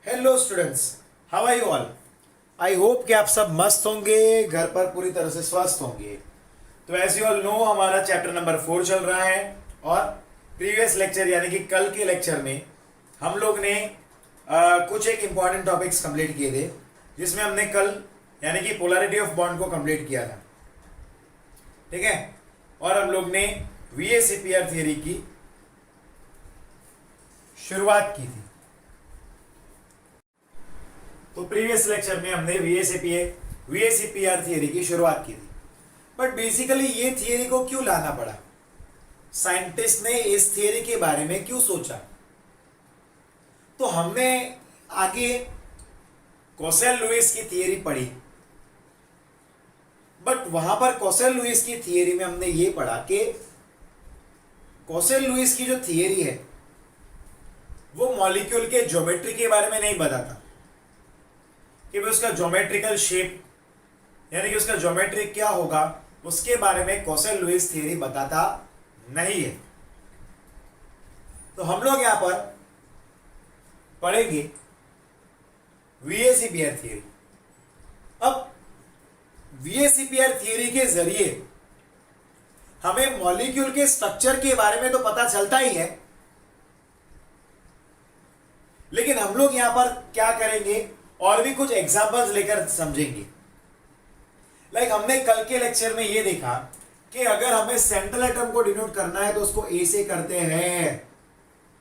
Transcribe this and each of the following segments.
Hello students, how are you all. I hope कि आप सब मस्त होंगे, घर पर पूरी तरह से स्वस्थ होंगे। तो एज यू ऑल नो, हमारा चैप्टर नंबर 4 चल रहा है और प्रीवियस लेक्चर यानी कि कल के लेक्चर में हम लोग ने कुछ एक इंपॉर्टेंट टॉपिक्स कंप्लीट किए थे, जिसमें हमने कल यानी कि पोलैरिटी ऑफ बॉन्ड को कंप्लीट किया था। ठीक है, और हम लोग ने वीएसीपीआर थियरी की शुरुआत की थी। तो प्रीवियस लेक्चर में हमने वीएसीपीआर थियरी की शुरुआत की थी। बट बेसिकली ये थियरी को क्यों लाना पड़ा, साइंटिस्ट ने इस थियरी के बारे में क्यों सोचा, तो हमने आगे कोसेल लुईस की थियरी पढ़ी। बट वहां पर कोसेल लुईस की थियरी में हमने ये पढ़ा कि कोसेल लुईस की जो थियरी है वो मॉलिक्यूल के ज्योमेट्री के बारे में नहीं बताता कि भाई उसका ज्योमेट्रिकल शेप यानी कि उसका ज्योमेट्री क्या होगा, उसके बारे में कोसेल लुईस थियरी बताता नहीं है। तो हम लोग यहां पर पढ़ेंगे वीएसीपीआर थियरी। अब वीएसीपीआर थियरी के जरिए हमें मॉलिक्यूल के स्ट्रक्चर के बारे में तो पता चलता ही है, लेकिन हम लोग यहां पर क्या करेंगे और भी कुछ एग्जांपल्स लेकर समझेंगे। लाइक हमने कल के लेक्चर में ये देखा कि अगर हमें सेंट्रल एटम को डिनोट करना है तो उसको ए से करते हैं,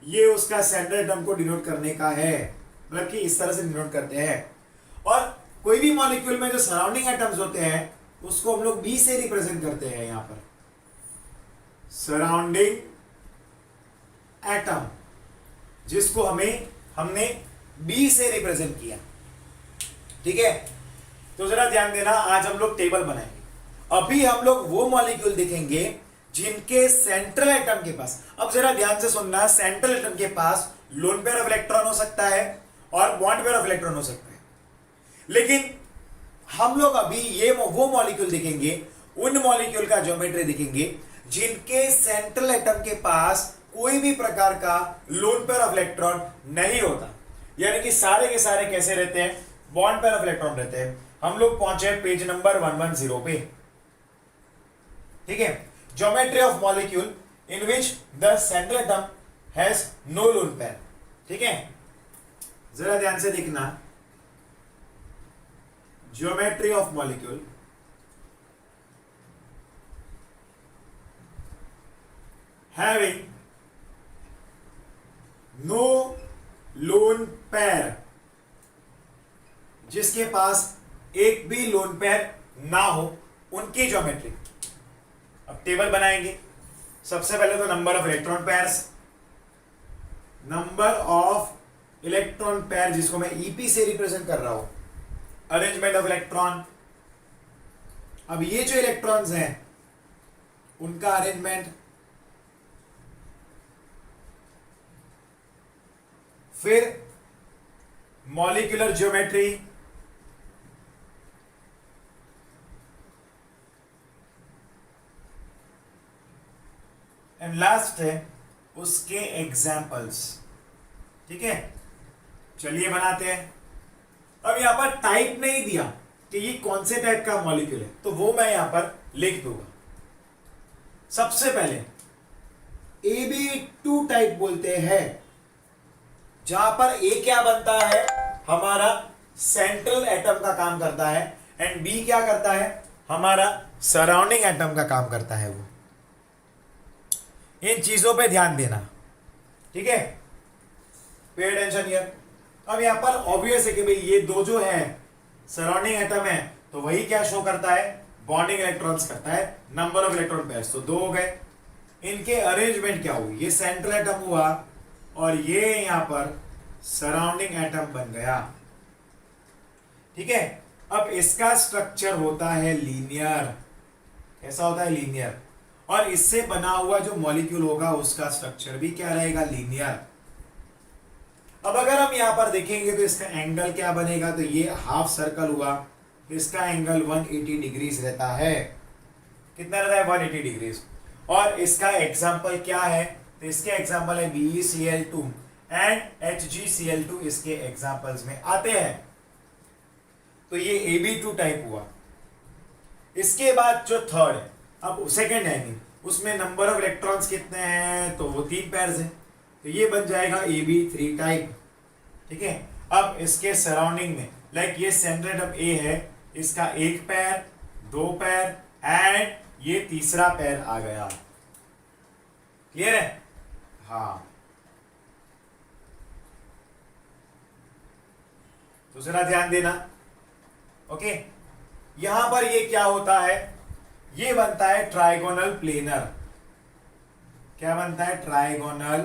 ये उसका सेंट्रल एटम को डिनोट करने का है, मतलब कि इस तरह से डिनोट करते हैं। और कोई भी मॉलिक्यूल में जो सराउंडिंग एटम्स होते हैं उसको हम लोग बी से रिप्रेजेंट करते हैं। यहां पर सराउंडिंग एटम जिसको हमने बी से रिप्रेजेंट किया। ठीक है, तो जरा ध्यान देना, आज हम लोग टेबल बनाएंगे। अभी हम लोग वो मॉलिक्यूल देखेंगे जिनके सेंट्रल एटम के पास, अब जरा ध्यान से सुनना, सेंट्रल एटम के पास लोन पेयर ऑफ इलेक्ट्रॉन हो सकता है और बॉन्ड पेयर ऑफ इलेक्ट्रॉन हो सकता है। लेकिन हम लोग अभी वो मॉलिक्यूल देखेंगे, उन मॉलिक्यूल का ज्योमेट्री देखेंगे जिनके सेंट्रल एटम के पास कोई भी प्रकार का लोन पेयर ऑफ इलेक्ट्रॉन नहीं होता, यानी कि सारे के सारे कैसे रहते हैं, बॉन्ड पेयर ऑफ इलेक्ट्रॉन रहते हैं। हम लोग पहुंचे पेज नंबर 110 पे। ठीक है, geometry of molecule in which the central atom has no lone pair. ठीक है, जरा ध्यान से देखना, geometry of molecule having no lone pair, जिसके पास एक भी लोन पेयर ना हो, उनकी ज्योमेट्री। अब टेबल बनाएंगे। सबसे पहले तो number of electron pairs, number of electron pair जिसको मैं ईपी से रिप्रेजेंट कर रहा हूं, अरेंजमेंट ऑफ इलेक्ट्रॉन। अब ये जो इलेक्ट्रॉन्स हैं उनका अरेंजमेंट, फिर मॉलिक्यूलर ज्योमेट्री, एंड लास्ट है उसके एग्जाम्पल्स। ठीक है, चलिए बनाते हैं। अब यहां पर टाइप नहीं दिया कि ये कौन से टाइप का मॉलिक्यूल है, तो वो मैं यहां पर लिख दूंगा। सबसे पहले AB2 टाइप बोलते हैं, जहां पर ए क्या बनता है, हमारा सेंट्रल एटम का काम करता है, एंड बी क्या करता है, हमारा सराउंडिंग एटम का काम करता है। वो इन चीजों पे ध्यान देना। ठीक है, पे अटेंशन हियर। अब यहां पर ऑब्वियस है कि भाई ये दो जो है सराउंडिंग एटम है, तो वही क्या शो करता है, बॉन्डिंग इलेक्ट्रॉन्स करता है, नंबर ऑफ इलेक्ट्रॉन पेयर्स तो दो हो गए। इनके अरेंजमेंट क्या हुई, ये सेंट्रल एटम हुआ और ये यहां पर सराउंडिंग एटम बन गया। ठीक है, अब इसका स्ट्रक्चर होता है लीनियर। कैसा होता है, लीनियर। और इससे बना हुआ जो मॉलिक्यूल होगा उसका स्ट्रक्चर भी क्या रहेगा, लीनियर। अब अगर हम यहां पर देखेंगे तो इसका एंगल क्या बनेगा, तो ये हाफ सर्कल हुआ, इसका एंगल 180 डिग्रीज रहता है। कितना रहता है, 180 डिग्रीज। और इसका एग्जाम्पल क्या है, तो इसके एग्जाम्पल है BeCl2, एंड HgCl2 इसके एग्जांपल्स में आते हैं। तो ये Ab2 टाइप हुआ। इसके बाद जो थर्ड है, अब सेकेंड है, उसमें नंबर ऑफ इलेक्ट्रॉन्स कितने हैं, तो वो 3 पेयर्स हैं, तो ये बन जाएगा Ab3 टाइप। ठीक है, अब इसके सराउंडिंग में लाइक ये सेंटर एटम A है, इसका 1 पेयर, 2 पेयर एंड ये तीसरा पेयर आ गया। क्लियर है? हाँ, तो जरा ध्यान देना। ओके, यहां पर ये क्या होता है, ये बनता है ट्राइगोनल प्लेनर। क्या बनता है? Trigonal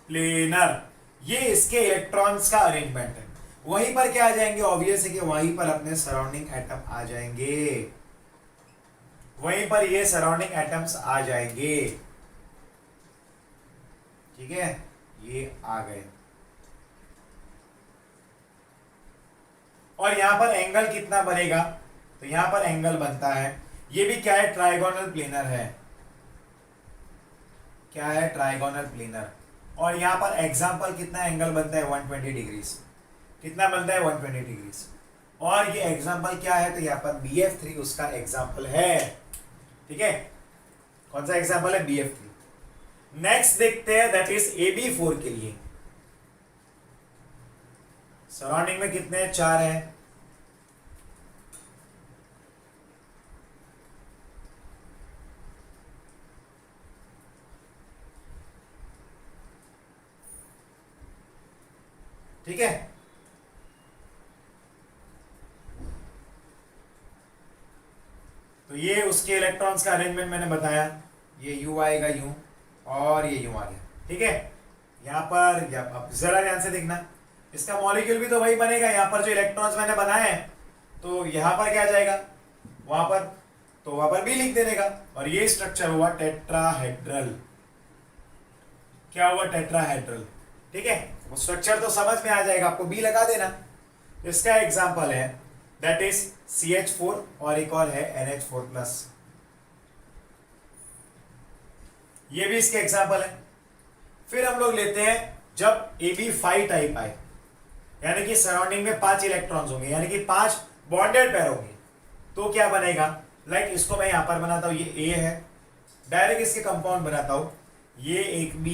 planar. ये इसके इलेक्ट्रॉन्स का अरेंजमेंट है। वहीं पर क्या आ जाएंगे? ऑब्वियस है कि वहीं पर अपने सराउंडिंग एटम आ जाएंगे, वहीं पर ये सराउंडिंग एटम्स आ जाएंगे। ठीक है, ये आ गए। और यहां पर एंगल कितना बनेगा? तो यहां पर एंगल बनता है, ये भी क्या है? ट्राइगोनल प्लेनर है। क्या है? Trigonal planar. और यहां पर एग्जाम्पल कितना एंगल बनता है? 120 डिग्री। कितना बनता है? 120 डिग्री। और ये एग्जाम्पल क्या है? तो यहां पर BF3 उसका एग्जाम्पल है। ठीक है, कौन सा एग्जाम्पल है? BF3। नेक्स्ट देखते हैं, दैट इज AB4 के लिए। सराउंडिंग में कितने? 4 हैं। ठीक है, तो ये उसके इलेक्ट्रॉन्स का अरेंजमेंट मैंने बताया। ये U आएगा U और ये U आ गया। ठीक है, यहां पर अब जरा ध्यान से देखना, इसका मॉलिक्यूल भी तो वही बनेगा। यहां पर जो इलेक्ट्रॉन्स मैंने बनाए हैं, तो यहां पर क्या जाएगा? वहां पर, तो वहां पर भी लिख देने का। और ये स्ट्रक्चर हुआ टेट्राहेड्रल। क्या हुआ? टेट्राहेड्रल। ठीक है, वो स्ट्रक्चर तो समझ में आ जाएगा, आपको बी लगा देना। इसका एग्जांपल है दैट इज CH4 और एक और है NH4+। ये भी इसके एग्जांपल है। फिर हम लोग लेते हैं जब AB5 टाइप आए, यानी कि सराउंडिंग में 5 इलेक्ट्रॉन्स होंगे, यानी कि 5 बॉन्डेड पेयर होंगे, तो क्या बनेगा? लाइक इसको मैं यहां पर बनाता हूं, ये A है, डायरेक्ट इसके कंपाउंड बनाता हूं। ये एक B,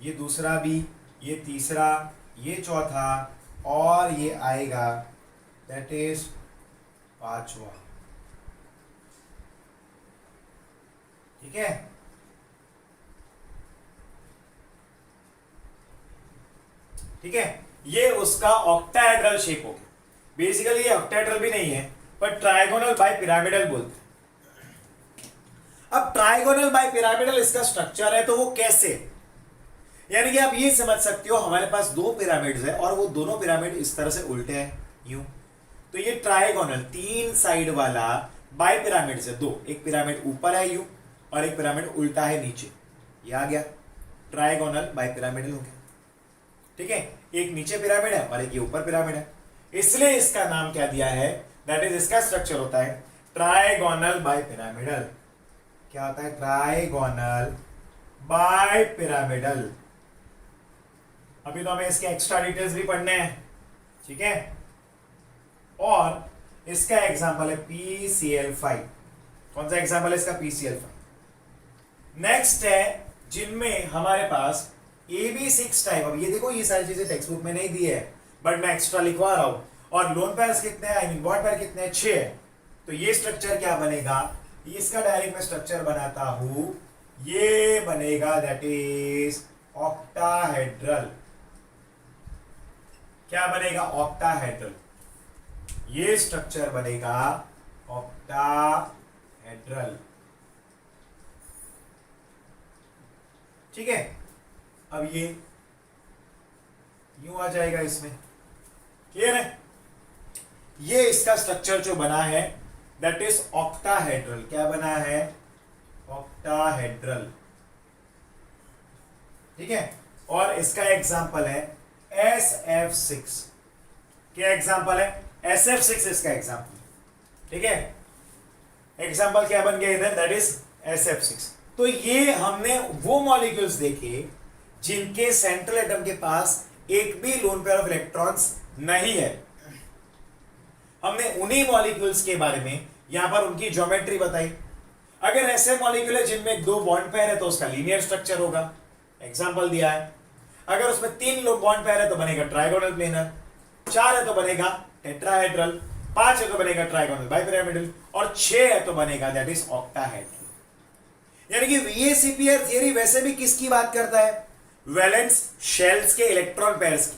ये दूसरा B, ये तीसरा, ये चौथा, और ये आएगा दैट इज 5वां। ठीक है, ठीक है, ये उसका ऑक्टाहेड्रल शेप हो गया। बेसिकली ये ऑक्टाहेड्रल भी नहीं है, पर ट्राइगोनल बाय पिरामिडल बोलते हैं। अब ट्राइगोनल बाय पिरामिडल इसका स्ट्रक्चर है, तो वो कैसे? यानी कि आप ये समझ सकते हो, हमारे पास 2 पिरामिड्स है और वो दोनों पिरामिड इस तरह से उल्टे हैं, यूं। तो ये ट्राइगोनल 3 साइड वाला बाय पिरामिड से 2, एक पिरामिड ऊपर है यूं और एक पिरामिड उल्टा है नीचे, ये आ गया ट्राइगोनल बाय पिरामिडल हो गया। ठीक है, एक नीचे पिरामिड है और एक ये ऊपर पिरामिड है, इसलिए इसका नाम क्या दिया है? दैट इज, इसका स्ट्रक्चर होता है ट्राइगोनल बाय पिरामिडल। क्या होता है? Trigonal bipyramidal. अभी तो हमें इसके एक्स्ट्रा डिटेल्स भी पढ़ने हैं। ठीक है, और इसका एग्जांपल है PCl5। कौन सा एग्जांपल है इसका? PCl5। नेक्स्ट है जिनमें हमारे पास AB6 टाइप। अब ये देखो, ये सारी चीजें टेक्स्ट बुक में नहीं दी है, बट मैं एक्स्ट्रा लिखवा रहा हूं। और लोन पेयर्स कितने हैं? आई मीन बॉन्ड पेयर कितने हैं? 6 है। तो ये स्ट्रक्चर क्या बनेगा? इसका डायरेक्ट मैं स्ट्रक्चर बनाता हूं, ये बनेगा दैट इज ऑक्टाहेड्रल। क्या बनेगा? ऑक्टाहेड्रल। ये स्ट्रक्चर बनेगा ऑक्टाहेड्रल। ठीक है, अब ये यूं आ जाएगा इसमें। क्लियर है? ये इसका स्ट्रक्चर जो बना है दैट इज ऑक्टाहेड्रल। क्या बना है? ऑक्टाहेड्रल। ठीक है, और इसका एग्जांपल है SF6। क्या एग्जांपल है? SF6 इसका एग्जांपल। ठीक है, एग्जांपल क्या बन गया इधर? That is SF6। तो ये हमने वो मॉलिक्यूल्स देखे जिनके सेंट्रल एटम के पास एक भी लोन पेयर ऑफ इलेक्ट्रॉन्स नहीं है। हमने उन्हीं मॉलिक्यूल्स के बारे में यहां पर उनकी ज्योमेट्री बताई। अगर ऐसे मॉलिक्यूल है जिनमें 2 बॉन्ड पेयर है तो उसका लीनियर स्ट्रक्चर होगा, एग्जांपल दिया है। अगर उसमें 3 बॉन्ड पेयर है तो बनेगा ट्राइगोनल प्लेनर, 4 है तो बनेगा टेट्राहेड्रल, 5 है तो बनेगा ट्राइगोनल बाइपिरामिडल, और 6 है तो बनेगा दैट इज ऑक्टाहेड्रल। यानी कि वीएसीपीआर थियरी वैसे भी किसकी बात करता है? वैलेंस शेल्स के इलेक्ट्रॉन पेयर्स की,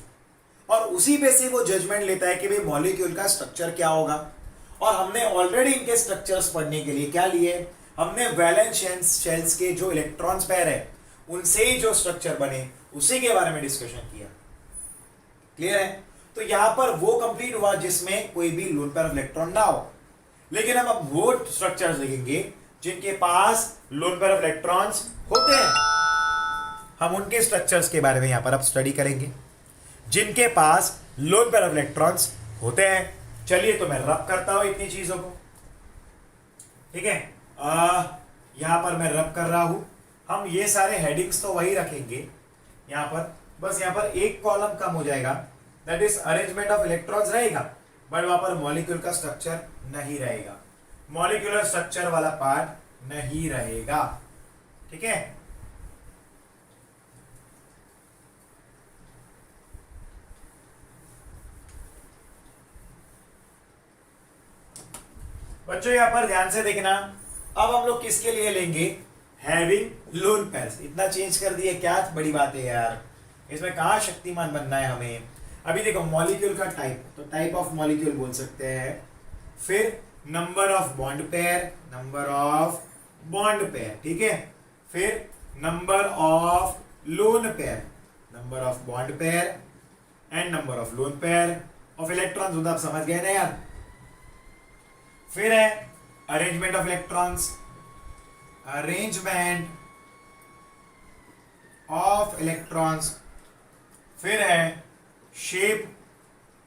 और उसी पे से वो जजमेंट लेता है कि भाई मॉलिक्यूल का स्ट्रक्चर क्या होगा। और हमने ऑलरेडी इनके स्ट्रक्चर्स पढ़ने के लिए क्या लिए? हमने वैलेंस शेल्स के जो इलेक्ट्रॉन्स पेयर है उनसे ही जो स्ट्रक्चर बने उसी के बारे में डिस्कशन किया। क्लियर है? तो यहां पर वो कंप्लीट हुआ जिसमें कोई भी लोन पेयर ऑफ इलेक्ट्रॉन ना हो। लेकिन हम अब वो स्ट्रक्चर्स देखेंगे जिनके पास लोन पेयर ऑफ इलेक्ट्रॉन्स होते हैं। हम उनके स्ट्रक्चर्स के बारे में यहां पर अब स्टडी करेंगे जिनके पास लोन पेयर ऑफ इलेक्ट्रॉन्स होते हैं। चलिए तो मैं रब करता हूं इतनी चीजों को, ठीक है। यहां पर मैं रब कर रहा हूं। हम ये सारे हेडिंग्स तो वही रखेंगे यहां पर, बस यहां पर एक कॉलम कम हो जाएगा, that is arrangement of electrons रहेगा, बट वहां पर मॉलिक्यूल का स्ट्रक्चर नहीं रहेगा, मॉलिक्यूलर स्ट्रक्चर वाला पार्ट नहीं रहेगा, ठीक है। बच्चों यहां पर ध्यान से देखना, अब हम लोग किसके लिए लेंगे? Having lone pairs. इतना चेंज कर दिए, क्या बड़ी बात है यार, इसमें कहां शक्तिमान बनना है हमें। अभी देखो मॉलिक्यूल का टाइप, तो टाइप ऑफ मॉलिक्यूल बोल सकते हैं, फिर number of bond pair, number of bond pair, ठीक है, फिर number of lone pair, number of bond pair and number of lone pair of electrons. आप समझ गए ना यार। फिर है arrangement of electrons, arrangement of electrons, फिर है शेप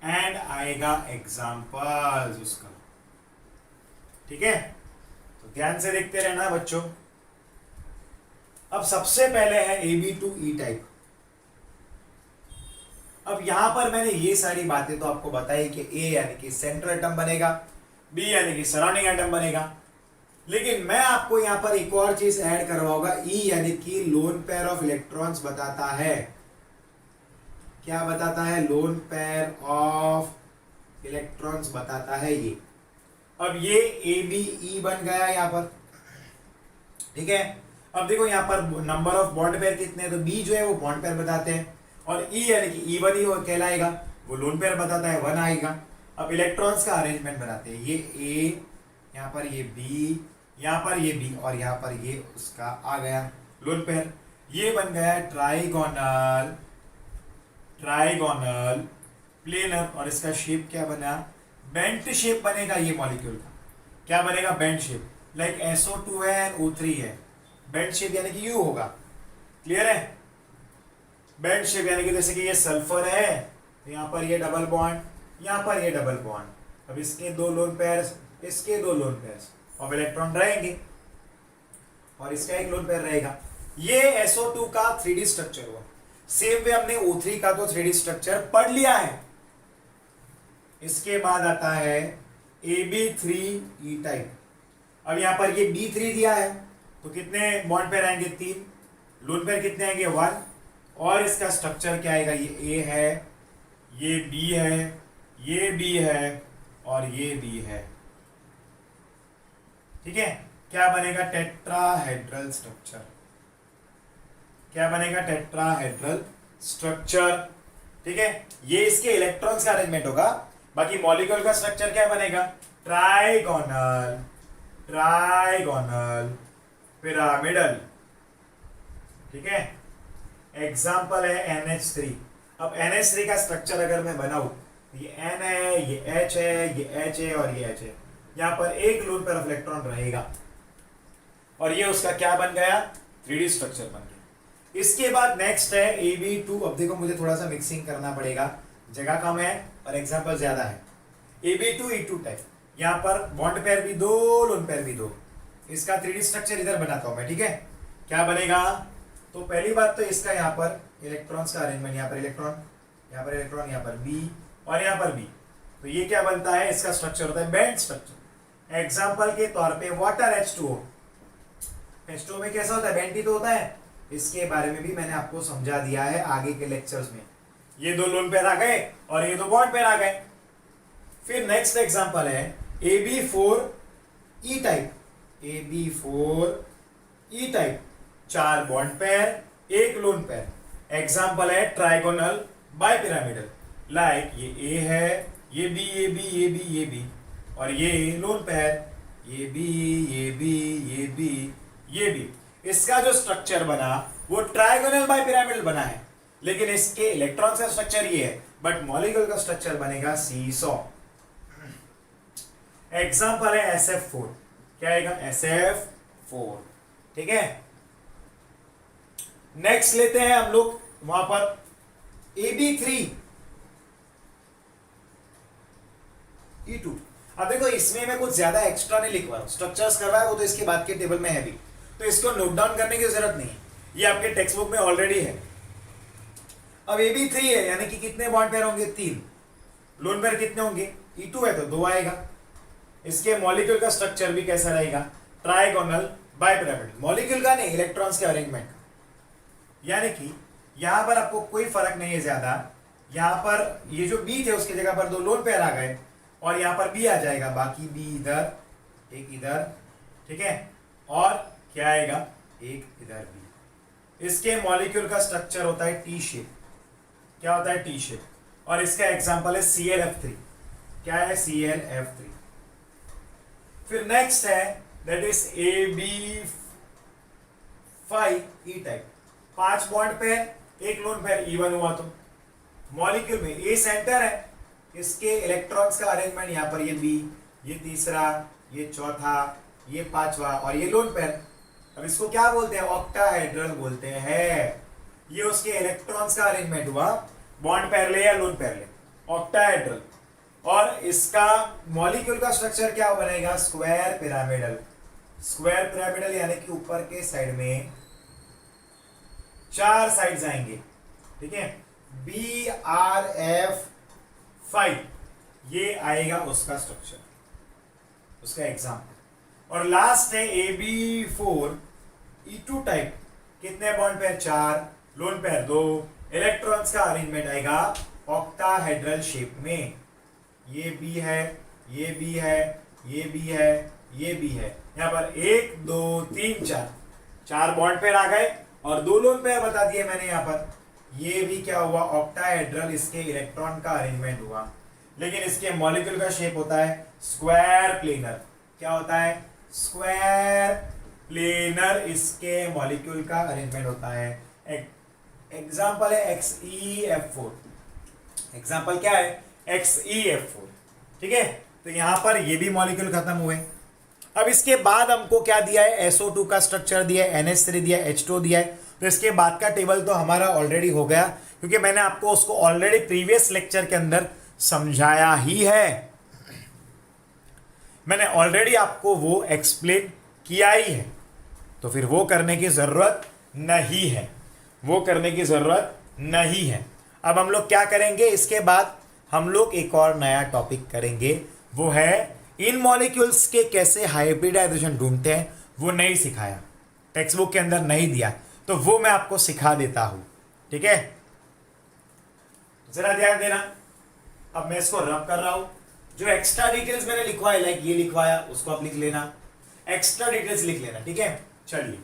एंड आएगा एग्जांपल्स उसका, ठीक है। तो ध्यान से देखते रहना बच्चों। अब सबसे पहले है Ab2E टाइप। अब यहां पर मैंने ये सारी बातें तो आपको बताई कि A यानी कि सेंट्रल एटम बनेगा, B यानी कि सराउंडिंग एटम बनेगा, लेकिन मैं आपको यहां पर एक और चीज ऐड करवाऊंगा, E यानी कि लोन पेयर ऑफ इलेक्ट्रॉन्स बताता है। क्या बताता है? लोन पेयर ऑफ इलेक्ट्रॉन्स बताता है ये। अब ये ABE बन गया यहां पर, ठीक है। अब देखो यहां पर नंबर ऑफ बॉन्ड पेयर कितने हैं, तो B जो है वो बॉन्ड पेयर बताते हैं, और E यानी कि E1 ही वो कहलाएगा, वो लोन पेयर बताता है, 1 आएगा। अब इलेक्ट्रॉन्स का अरेंजमेंट बनाते हैं, ये A, यहाँ पर ये B, यहाँ पर ये B, और यहाँ पर ये उसका आ गया लोन पेयर। ये बन गया ट्राइगोनल, ट्राइगोनल प्लेनर, और इसका शेप क्या बना? बेंट शेप बनेगा ये मॉलिक्यूल का। क्या बनेगा? बेंट शेप, लाइक SO2 है एंड O3 है, बेंट शेप यानी कि यू होगा। क्लियर है? बेंट शेप यानी कि जैसे कि ये सल्फर है, तो यहाँ पर ये डबल बॉन्ड, यहाँ पर ये डबल बॉन्ड। अब इसके 2 लोन पेयर्स, इसके 2 लोन पेयर्स, और इलेक्ट्रॉन रहेंगे, और इसका एक लोन पेयर रहेगा। ये SO2 का 3D स्ट्रक्चर हुआ। सेम वे हमने O3 का तो 3D स्ट्रक्चर पढ़ लिया है। इसके बाद आता है AB3E टाइप। अब यहां पर ये B3 दिया है, तो कितने बॉन्ड पेयर आएंगे? 3। लोन पेयर कितने आएंगे? 1। और इसका स्ट्रक्चर क्या आएगा? ये A है, ये B है, ये B है, और ये B है, ठीक है। क्या बनेगा? Tetrahedral structure. क्या बनेगा? टेट्राहेड्रल स्ट्रक्चर, ठीक है। ये इसके इलेक्ट्रॉन्स का अरेंजमेंट होगा। बाकी मॉलिक्यूल का स्ट्रक्चर क्या बनेगा? ट्राइगोनल, ट्राइगोनल पिरामिडल, ठीक है। एग्जाम्पल है NH3। अब NH3 का स्ट्रक्चर अगर मैं बनाऊं, ये N है, ये H है, ये H है, और ये H है। यहां पर एक लोन पेयर ऑफ इलेक्ट्रॉन रहेगा, और ये उसका क्या बन गया? 3D स्ट्रक्चर बन गया। इसके बाद नेक्स्ट है AB2। अब देखो मुझे थोड़ा सा मिक्सिंग करना पड़ेगा, जगह कम है और एग्जांपल ज्यादा है। AB2E2 टाइप, यहां पर बॉन्ड पेयर भी 2, लोन पेयर भी 2। इसका 3D स्ट्रक्चर इधर बनाता हूं मैं, ठीक है। क्या बनेगा? तो पहली बात तो इसका यहाँ पर इलेक्ट्रॉन्स का अरेंजमेंट, यहाँ पर इलेक्ट्रॉन, यहाँ पर इलेक्ट्रॉन, यहाँ पर बी और यहाँ पर बी, तो ये क्या बनता है, इसका स्ट्रक्चर होता है बैंड स्ट्रक्चर। एग्जाम्पल के तौर पे वाटर H2O, H2O में कैसा होता है, बैंड ही तो होता है। इसके बारे में भी मैंने आपको समझा दिया है आगे के लेक्चर्स में। ये दो लोन पेयर आ गए और ये दो बॉन्ड पेयर आ गए। फिर नेक्स्ट एग्जांपल है AB4E type, AB4E type, 4 bond pair, 1 lone pair. Example है ट्राइगोनल बाइपिरामिडल, लाइक ये A है, ये B, ये B, ये B, ये B, और ये लोन पेयर, ये B, ये B, ये B, ये B। इसका जो स्ट्रक्चर बना वो ट्राइगोनल बाइपिरामिडल बना है, लेकिन इसके इलेक्ट्रॉन्स का स्ट्रक्चर ये है, बट मॉलिक्यूल का स्ट्रक्चर बनेगा सीसॉ। एग्जांपल है SF4, क्या आएगा, SF4, ठीक है। नेक्स्ट लेते हैं हम लोग वहां पर AB3E2। अब देखो इसमें मैं कुछ ज्यादा एक्स्ट्रा नहीं लिखवा रहा हूं, स्ट्रक्चर्स करवा है वो तो इसके बाद के टेबल में है भी, तो इसको नोट डाउन करने की जरूरत नहीं है, ये आपके टेक्स्ट बुक में ऑलरेडी है। अब AB3 है, यानी कि कितने बॉन्ड पेयर होंगे, 3। लोन पेयर कितने होंगे, E2 है तो 2 आएगा। इसके मॉलिक्यूल का स्ट्रक्चर भी कैसा रहेगा, ट्राइगोनल बाइपिरामिडल, मॉलिक्यूल का नहीं, इलेक्ट्रॉन्स के अरेंजमेंट का। यानी कि यहां पर आपको कोई फर्क नहीं है ज्यादा, यहां पर ये जो B थे उसकी जगह पर 2 लोन पेयर आ गए और यहां पर B आ जाएगा, बाकी B इधर, एक इधर, ठीक है, और क्या आएगा, एक इधर B। इसके मॉलिक्यूल का स्ट्रक्चर होता है टी शेप, क्या होता है, टी शेप, और इसका एग्जांपल है ClF3, क्या है, ClF3। फिर नेक्स्ट है that is AB5E type, 5 bond pair, 1 lone pair, E1 हुआ तो मॉलिक्यूल में A सेंटर है, इसके इलेक्ट्रॉन्स का अरेंजमेंट यहाँ पर ये B, ये तीसरा, ये चौथा, ये 5वां और ये लोन पेयर। अब इसको क्या बोलते हैं, ऑक्टाहेड्रल बोलते हैं। ये उसके इलेक्ट्रॉन्स का अरेंजमेंट हुआ, बॉन्ड पेयर ले या लोन पेयर ले, ऑक्टाहेड्रल। और इसका मॉलिक्यूल का स्ट्रक्चर क्या बनेगा, स्क्वायर पिरामिडल। स्क्वायर पिरामिडल यानी कि ऊपर के साइड में 4 साइड्स आएंगे, ठीक है, BRF5, ये आएगा उसका स्ट्रक्चर, उसका एग्जाम्पल। और लास्ट है AB4E2 टाइप, कितने bond pair, 4, lone pair 2, electrons का अरेंजमेंट आएगा ऑक्टाहेड्रल शेप में। ये B है, ये B है, ये B है, ये B है, यहां पर 1 2 3 4 बॉन्ड पेयर आ गए और 2 लोन पेयर बता दिए मैंने यहां पर। ये भी क्या हुआ, ऑक्टाहेड्रल, इसके इलेक्ट्रॉन का अरेंजमेंट हुआ, लेकिन इसके मॉलिक्यूल का शेप होता है स्क्वायर प्लेनर। क्या होता है, स्क्वायर प्लेनर, इसके मॉलिक्यूल का अरेंजमेंट होता है। एग्जाम्पल है XeF4, एग्जाम्पल क्या है, XeF4, ठीक है। तो यहां पर ये भी मॉलिक्यूल खत्म हुए। अब इसके बाद हमको क्या दिया है, SO2 का स्ट्रक्चर दिया है, NH3 दिया है, H2 दिया है। तो इसके बाद का टेबल तो हमारा ऑलरेडी हो गया, क्योंकि मैंने आपको उसको ऑलरेडी प्रीवियस लेक्चर के अंदर समझाया ही है, मैंने ऑलरेडी आपको वो एक्सप्लेन किया ही है, तो फिर वो करने की जरूरत नहीं है, वो करने की जरूरत नहीं है। अब हम लोग क्या करेंगे, इसके बाद हम लोग एक और नया टॉपिक करेंगे, वो है इन मॉलिक्यूल्स के कैसे हाइब्रिडाइजेशन ढूंढते हैं। वो नहीं सिखाया, टेक्स्ट बुक के अंदर नहीं दिया, तो वो मैं आपको सिखा देता हूं, ठीक है। जरा ध्यान देना, अब मैं इसको रब कर रहा हूं, जो एक्स्ट्रा डिटेल्स मैंने लिखवाया, लाइक ये लिखवाया, उसको आप लिख लेना, एक्स्ट्रा डिटेल्स लिख लेना, ठीक है। चलिए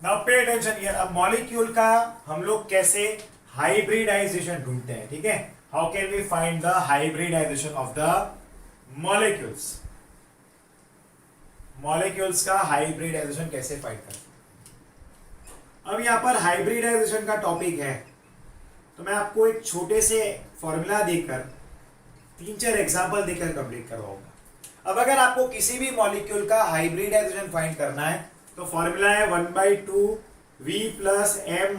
नाउ पे अटेंशन हियर। अब मॉलिक्यूल का हम लोग कैसे हाइब्रिडाइजेशन ढूंढते हैं, ठीक है, how can we find the hybridization of the molecules. Molecules का हाइब्रिडाइजेशन कैसे फाइंड करते हैं। अब यहां पर हाइब्रिडाइजेशन का टॉपिक है, तो मैं आपको एक छोटे से फॉर्मूला देकर 3-4 एग्जांपल देकर कंप्लीट करवाऊंगा। अब अगर आपको किसी भी मॉलिक्यूल का हाइब्रिडाइजेशन फाइंड करना है, तो फॉर्मूला है 1/2 V + M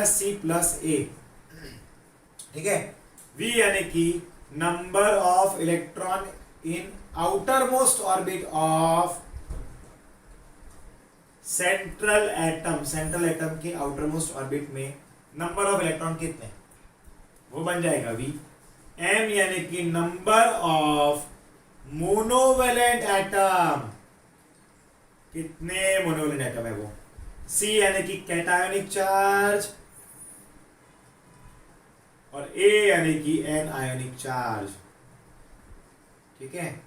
- C + A, ठीक है। V यानी कि number of electron in outer most orbit of central atom के आउटर मोस्ट ऑर्बिट में नंबर ऑफ इलेक्ट्रॉन कितने, वो बन जाएगा वी एम, यानी कि नंबर ऑफ मोनोवेलेंट एटम, कितने मोनोवेलेंट एटम है वो, सी यानी कि कैटायोनिक चार्ज, और ए यानी कि एन आयोनिक चार्ज। ठीक है,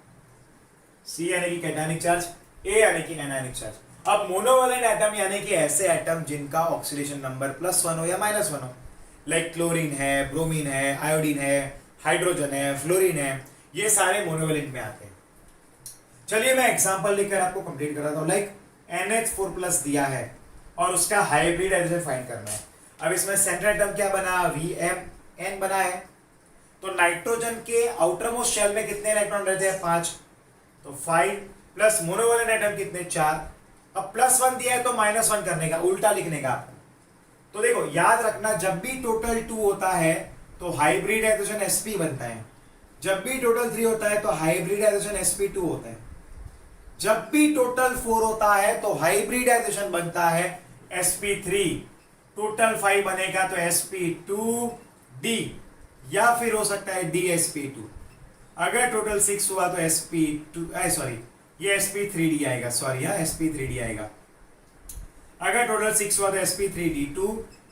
सी यानी कि कैटायोनिक चार्ज, ए यानी कि एन आयोनिक चार्ज। अब मोनोवेलेंट एटम यानी कि ऐसे एटम जिनका ऑक्सीडेशन नंबर +1 हो या -1 हो, लाइक क्लोरीन है, ब्रोमीन है, आयोडीन है, हाइड्रोजन है, फ्लोरीन है, ये सारे मोनोवेलेंट में आते हैं। चलिए मैं एग्जांपल लेकर आपको कंप्लीट कराता हूं। लाइक NH4+ दिया है और उसका हाइब्रिडाइजेशन फाइंड करना है। अब इसमें सेंट्रल एटम क्या बना, VMN बना है। तो नाइट्रोजन के आउटर मोस्ट शेल में कितने इलेक्ट्रॉन रहते हैं, 5, तो 5 प्लस मोनोवेलेंट एटम कितने, 4। अब +1 दिया है तो -1 करने का, उल्टा लिखने का। तो देखो याद रखना, जब भी टोटल 2 होता है तो हाइब्रिडाइजेशन sp बनता है, जब भी टोटल 3 होता है तो हाइब्रिडाइजेशन sp2 होता है, जब भी टोटल 4 होता है तो हाइब्रिडाइजेशन बनता है sp3, टोटल 5 बनेगा तो sp2d, या फिर हो सकता है dsp2। अगर टोटल 6 हुआ तो sp2 ये sp3d आएगा, sp3d आएगा। अगर टोटल 6 हुआ तो sp3d2,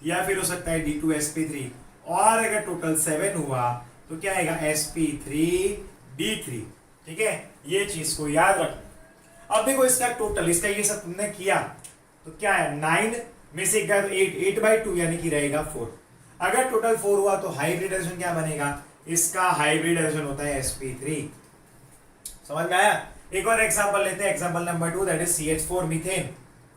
या फिर हो सकता है d2sp3, और अगर टोटल 7 हुआ तो क्या आएगा, sp3d3। ठीक है, ये चीज को याद रखना। अब देखो इसका टोटल, इसका ये सब तुमने किया तो क्या है, 9 में से गया तो 8/2 यानी कि रहेगा 4। अगर टोटल 4 हुआ तो हाइब्रिडाइजेशन क्या बनेगा, इसका हाइब्रिडाइजेशन होता है sp3। समझ में आया? एक और एग्जांपल लेते हैं, example number 2, that is CH4 methane.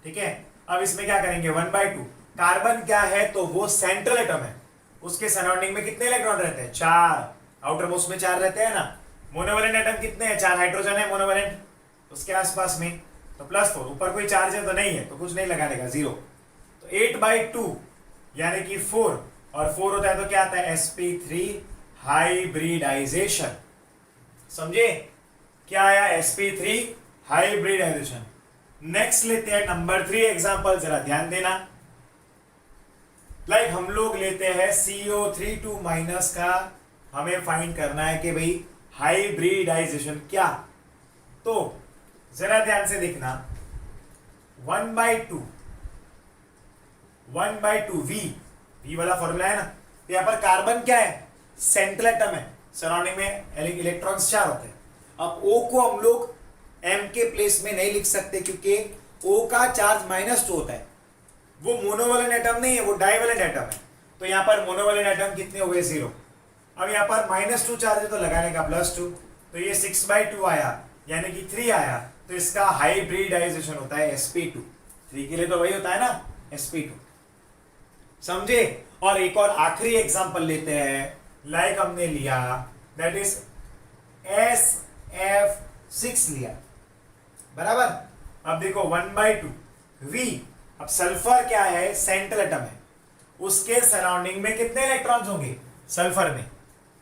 ठीक है, अब इसमें क्या करेंगे, 1/2। कार्बन क्या है, तो वो सेंट्रल एटम है, उसके सराउंडिंग में कितने इलेक्ट्रॉन रहते हैं, 4, आउटर मोस्ट में 4 रहते हैं ना। मोनोवेलेंट एटम कितने हैं, 4 हाइड्रोजन है मोनोवेलेंट उसके आसपास में, तो +4, ऊपर कोई चार्ज है तो नहीं है, तो कुछ नहीं लगाने का, 0। तो 8/2 यानी कि 4, और 4 होता है तो क्या आता है, sp3 हाइब्रिडाइजेशन। समझे क्या आया, sp3 हाइब्रिडाइजेशन। नेक्स्ट लेते हैं नंबर 3 एग्जांपल, जरा ध्यान देना। लाइक हम लोग लेते हैं CO3 का, हमें फाइंड करना है कि भाई हाइब्रिडाइजेशन क्या। तो जरा ध्यान से देखना, 1/2 V वाला फॉर्मूला है ना। यहां पर कार्बन क्या है, सेंट्रल एटम है, सराउंडिंग में इलेक्ट्रॉन्स 4 होते हैं। अब O को हम लोग M के प्लेस में नहीं लिख सकते क्योंकि O का चार्ज -2 होता है, वो मोनोवेलेंट एटम नहीं है, वो डाइवेलेंट एटम है। तो यहाँ पर मोनोवेलेंट एटम कितने हुए, 0। अब यहाँ पर -2 चार्ज है तो लगाने का +2, तो ये 6/2 आया यानी कि 3 आया, तो इसका हाइब्रिडाइजेशन होता है sp2। 3 के लिए तो वही होता है ना, sp2। समझे? और एक और आखिरी एग्जांपल लेते हैं, लाइक हमने लिया दैट इज SF6 लिया, बराबर। अब देखो 1/2 V। अब सल्फर क्या है, सेंट्रल एटम है, उसके सराउंडिंग में कितने इलेक्ट्रॉन्स होंगे, सल्फर में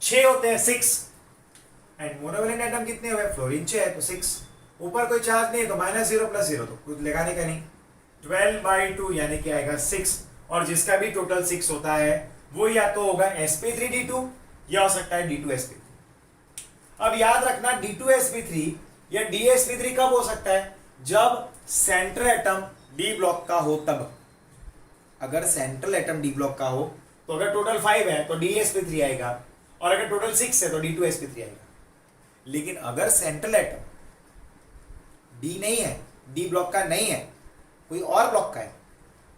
6 होते हैं, 6। एंड मोनोवेलेंट एटम कितने हुए, फ्लोरीन 6 है तो 6। ऊपर कोई चार्ज नहीं है तो -0 + 0, तो कुछ लगाने का नहीं। 12/2 यानी कि आएगा 6, और जिसका भी टोटल 6 होता है वो या तो होगा sp3d2 या हो सकता है d2sp3। अब याद रखना, d2sp3 या dsp3 कब हो सकता है, जब सेंट्रल एटम d ब्लॉक का हो तब। अगर सेंट्रल एटम d ब्लॉक का हो तो अगर टोटल 5 है तो dsp3 आएगा, और अगर टोटल 6 है तो d2sp3 आएगा। लेकिन अगर सेंट्रल एटम d नहीं है, d ब्लॉक का नहीं है, कोई और ब्लॉक का है,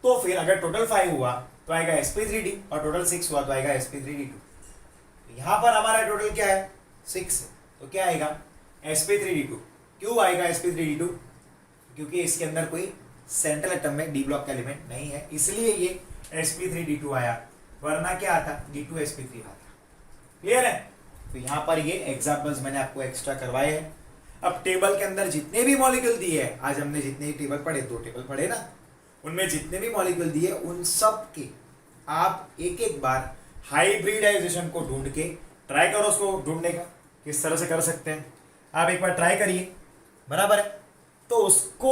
तो फिर अगर टोटल 5 हुआ तो आएगा sp3d, और टोटल 6 हुआ तो आएगा sp3d2। यहां पर हमारा टोटल क्या है, 6, तो क्या आएगा, sp3d2। क्यों आएगा sp3d2, क्योंकि इसके अंदर कोई सेंट्रल एटम में डी ब्लॉक का एलिमेंट नहीं है, इसलिए ये sp3d2 आया, वरना क्या आता, d2sp3 आता। क्लियर है? तो यहां पर ये एग्जांपल्स मैंने आपको एक्स्ट्रा करवाए हैं। अब टेबल के अंदर जितने भी मॉलिक्यूल दिए हैं, आज हमने जितने टेबल पढ़े, 2 टेबल पढ़े ना, उनमें जितने भी मॉलिक्यूल दिए उन सब के आप एक बार हाइब्रिडाइजेशन को ढूंढ के ट्राई करो, उसको ढूंढने का किस तरह से कर सकते हैं, आप एक बार ट्राई करिए, बराबर है। तो उसको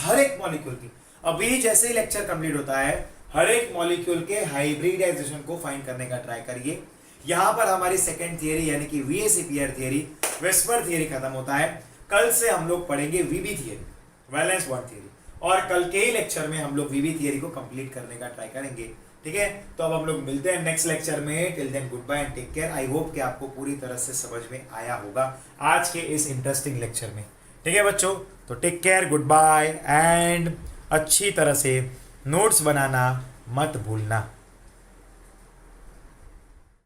हर एक मॉलिक्यूल की अभी जैसे ही लेक्चर कंप्लीट होता है हर एक मॉलिक्यूल के हाइब्रिडाइजेशन को फाइंड करने का ट्राई करिए। यहां पर हमारी सेकेंड थियरी यानी कि VSEPR थियरी, वेस्पर थियरी खत्म होता है। कल से हम लोग पढ़ेंगे VB theory, valence bond theory, और कल के ही लेक्चर में हम लोग VB थियरी को कंप्लीट करने का ट्राई करेंगे। ठीक है, तो अब हम लोग मिलते हैं नेक्स्ट लेक्चर में। Till then goodbye and take care. I hope कि आपको पूरी तरह से समझ में आया होगा आज के इस इंटरेस्टिंग लेक्चर में। ठीक है बच्चों, तो take care, goodbye and अच्छी तरह से नोट्स बनाना मत भूलना।